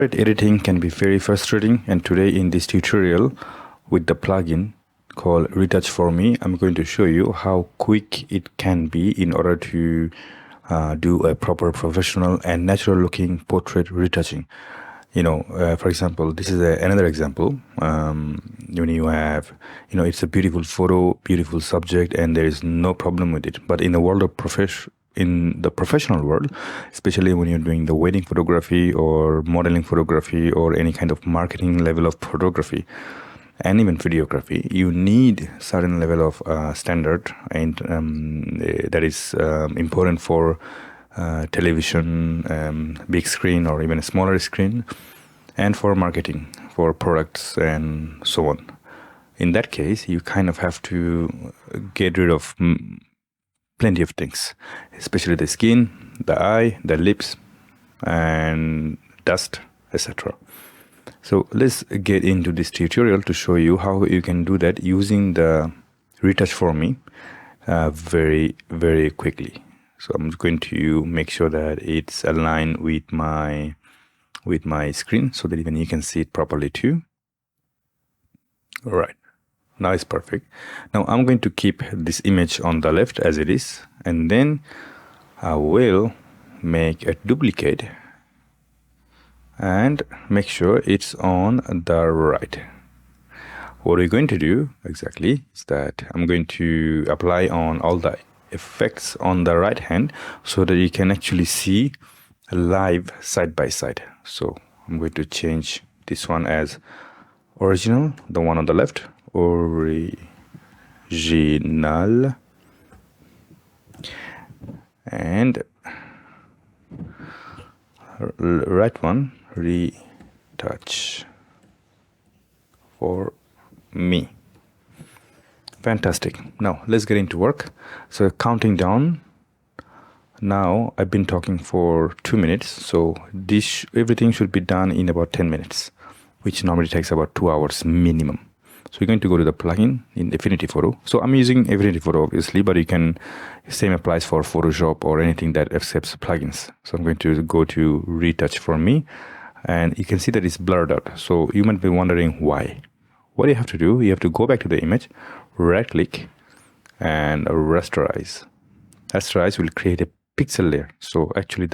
Editing can be very frustrating, and today in this tutorial with the plugin called RETOUCH4ME, I'm going to show you how quick it can be in order to do a proper professional and natural looking portrait retouching. For example, this is another example. When you have, it's a beautiful photo, beautiful subject, and there is no problem with it. But in the world of in the professional world, especially when you're doing the wedding photography or modeling photography or any kind of marketing level of photography and even videography, you need certain level of standard, and that is important for television, big screen, or even a smaller screen, and for marketing, for products and so on. In that case, you kind of have to get rid of plenty of things, especially the skin, the eye, the lips, and dust, etc. So let's get into this tutorial to show you how you can do that using the RETOUCH4ME very, very quickly. So I'm going to make sure that it's aligned with my screen so that even you can see it properly too. All right. Now it's perfect. Now I'm going to keep this image on the left as it is, and then I will make a duplicate and make sure it's on the right. What we're going to do exactly is that I'm going to apply on all the effects on the right hand so that you can actually see live side by side. So I'm going to change this one as original, the one on the left, original, and right one, retouch for me. Fantastic. Now let's get into work. So counting down. Now I've been talking for 2 minutes, so everything should be done in about 10 minutes, which normally takes about 2 hours minimum. So we're going to go to the plugin in Affinity Photo. So I'm using Affinity Photo obviously, but same applies for Photoshop or anything that accepts plugins. So I'm going to go to RETOUCH4ME, and you can see that it's blurred out. So you might be wondering why. What you have to do, you have to go back to the image, right click, and rasterize. Rasterize will create a pixel layer. So actually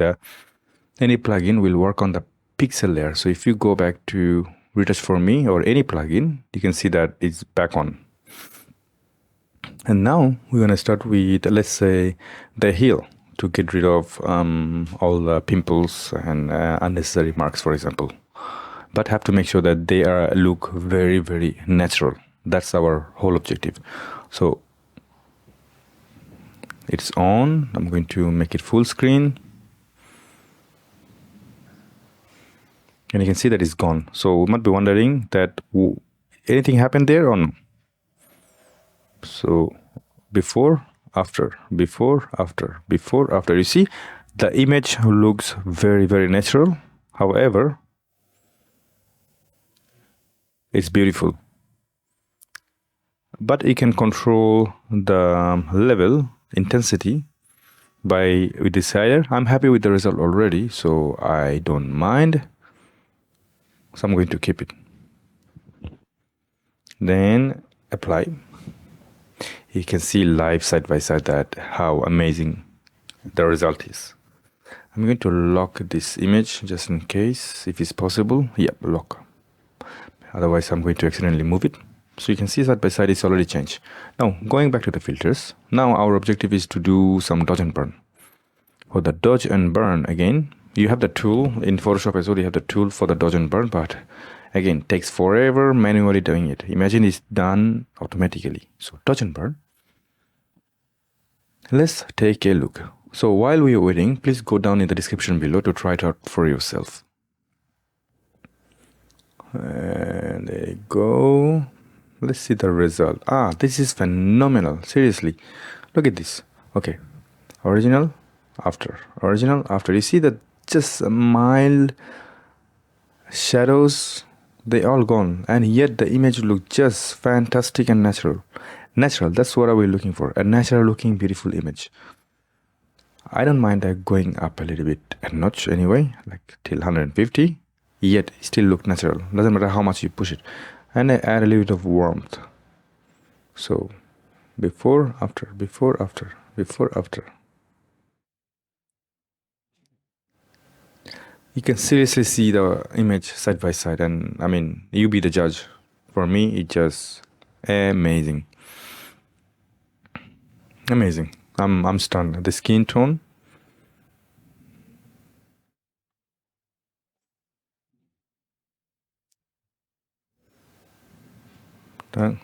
any plugin will work on the pixel layer. So if you go back to RETOUCH4ME or any plugin, you can see that it's back on. And now we're going to start with, let's say, the heel to get rid of all the pimples and unnecessary marks, for example. But have to make sure that they look very, very natural. That's our whole objective. So it's on. I'm going to make it full screen. And you can see that it's gone. So we might be wondering that anything happened there or no. So before, after, before, after, before, after. You see, the image looks very, very natural. However, it's beautiful. But you can control the level, intensity with the slider. I'm happy with the result already, so I don't mind. So I'm going to keep it. Then apply. You can see live side by side that how amazing the result is. I'm going to lock this image just in case, if it's possible. Yep, lock. Otherwise, I'm going to accidentally move it. So you can see side by side it's already changed. Now, going back to the filters. Now our objective is to do some dodge and burn. For the dodge and burn, again, you have the tool in Photoshop as well. You have the tool for the dodge and burn, but again, takes forever manually doing it. Imagine it's done automatically. So dodge and burn. Let's take a look. So while we are waiting, please go down in the description below to try it out for yourself. And there you go. Let's see the result. This is phenomenal. Seriously, look at this. Okay, original, after, original, after. You see that just mild shadows, they all gone, and yet the image look just fantastic and natural. That's what we're looking for, a natural looking beautiful image. I don't mind going up a little bit a notch anyway, like till 150. yet still look natural. Doesn't matter how much you push it. And I add a little bit of warmth. So before, after, before, after, before, after. You can seriously see the image side by side, and I mean, you be the judge. For me, it's just amazing. Amazing. I'm stunned. The skin tone. Done.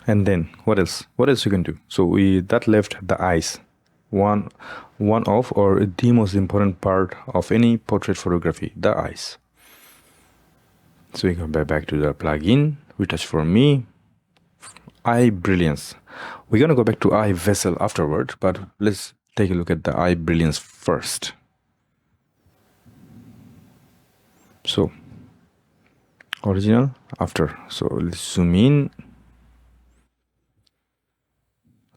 And then what else? What else you can do? So that left the eyes. One of, or the most important part of any portrait photography, the eyes. So we go back to the plugin, RETOUCH4ME, eye brilliance. We're gonna go back to eye vessel afterward, but let's take a look at the eye brilliance first. So original, after. So let's zoom in.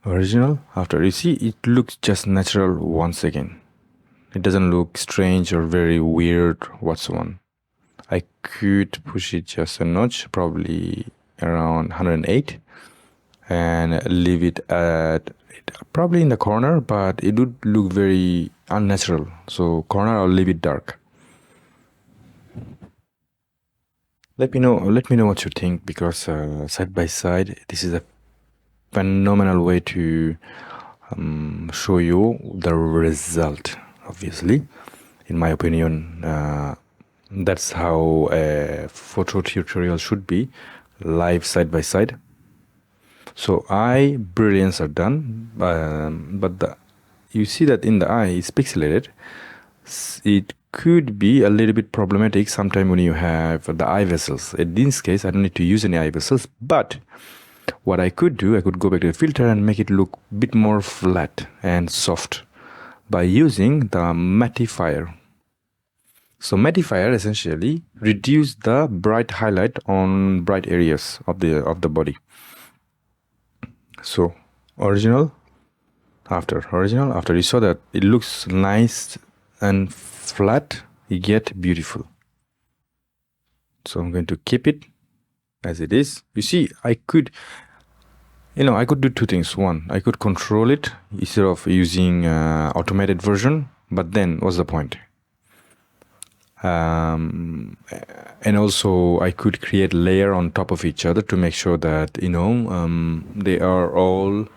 Original, after. You see, it looks just natural once again. It doesn't look strange or very weird whatsoever. I could push it just a notch, probably around 108, and leave it at probably in the corner, but it would look very unnatural. So corner, I'll leave it dark. Let me know what you think, because side by side, this is a phenomenal way to show you the result. Obviously, in my opinion, that's how a photo tutorial should be, live side by side. So eye brilliance are done, but you see that in the eye it's pixelated. It could be a little bit problematic sometime when you have the eye vessels. In this case, I don't need to use any eye vessels, but what I could do, I could go back to the filter and make it look a bit more flat and soft by using the mattifier. So mattifier essentially reduce the bright highlight on bright areas of the body. So original, after. Original, after. You saw that it looks nice and flat, yet beautiful. So I'm going to keep it as it is. You see, I could do two things. One, I could control it instead of using automated version, but then what's the point? And also I could create layer on top of each other to make sure that they are all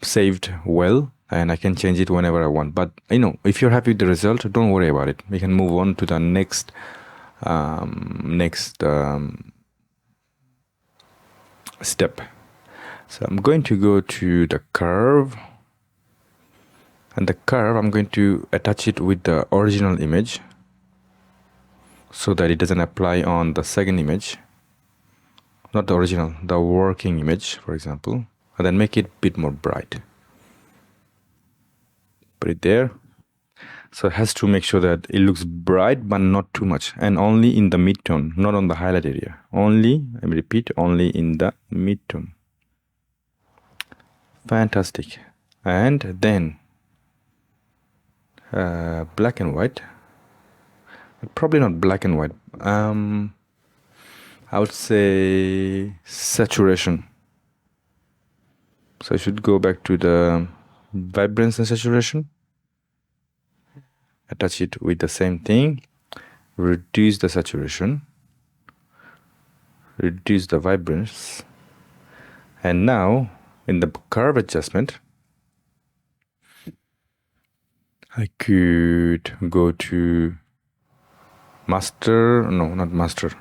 saved well, and I can change it whenever I want. But if you're happy with the result, don't worry about it. We can move on to the next step. So I'm going to go to the curve, and the curve I'm going to attach it with the original image so that it doesn't apply on the second image, not the original, the working image, for example, and then make it a bit more bright. Put it there. So it has to make sure that it looks bright but not too much, and only in the mid-tone, not on the highlight area. Only, I repeat, only in the mid-tone. Fantastic. And then black and white, probably not black and white, I would say saturation. So I should go back to the vibrance and saturation, attach it with the same thing, reduce the saturation, reduce the vibrance, and now in the curve adjustment I could go to master, no, not master.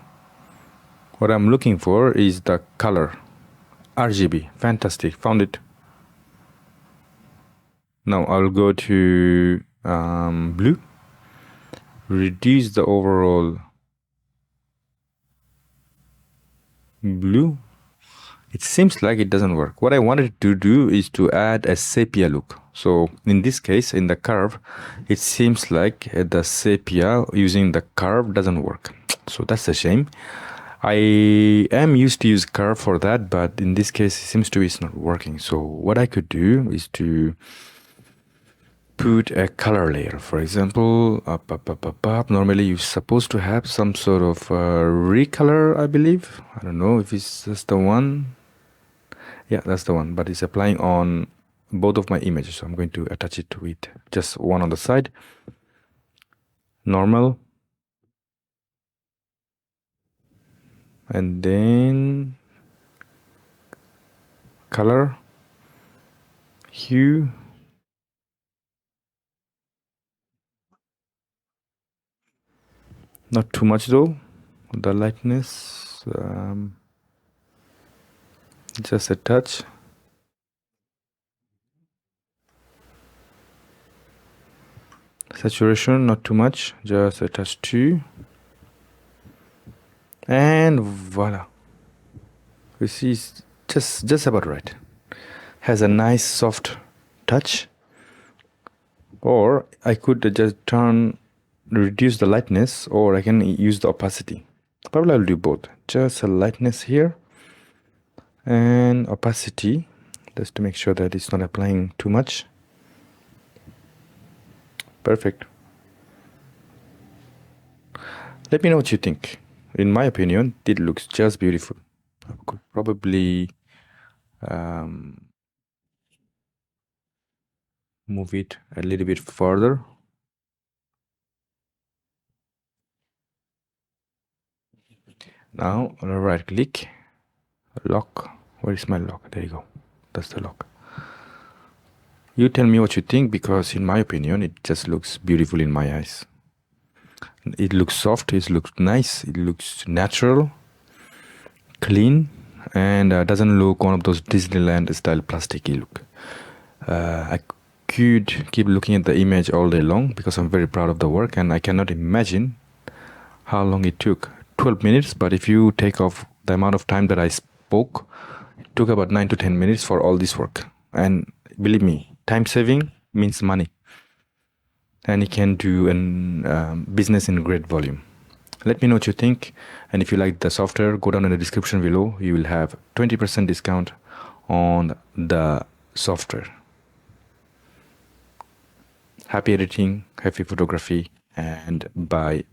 What I'm looking for is the color, RGB. Fantastic, found it. Now I'll go to blue, reduce the overall blue. It seems like it doesn't work. What I wanted to do is to add a sepia look. So in this case, in the curve, it seems like the sepia using the curve doesn't work. So that's a shame. I am used to use curve for that, but in this case, it seems to be it's not working. So what I could do is to put a color layer. For example, up. Normally, you're supposed to have some sort of recolor, I believe. I don't know if it's just the one. Yeah, that's the one, but it's applying on both of my images. So I'm going to attach it with just one on the side. Normal. And then color, hue, not too much though, the lightness, just a touch. Saturation, not too much, just a touch too. And voila. You see, it's just about right. Has a nice soft touch. Or I could just reduce the lightness, or I can use the opacity. Probably I'll do both. Just a lightness here and opacity, just to make sure that it's not applying too much. Perfect. Let me know what you think. In my opinion, it looks just beautiful. I could probably move it a little bit further. Now, right click, lock. Where is my lock? There you go. That's the lock. You tell me what you think, because in my opinion, it just looks beautiful in my eyes. It looks soft, it looks nice, it looks natural, clean, and doesn't look one of those Disneyland style plasticky look. I could keep looking at the image all day long because I'm very proud of the work, and I cannot imagine how long it took. 12 minutes, but if you take off the amount of time that I spoke, it took about 9 to 10 minutes for all this work. And believe me, time saving means money, and you can do business in great volume. Let me know what you think, and if you like the software, go down in the description below. You will have 20% discount on the software. Happy editing, happy photography, and bye.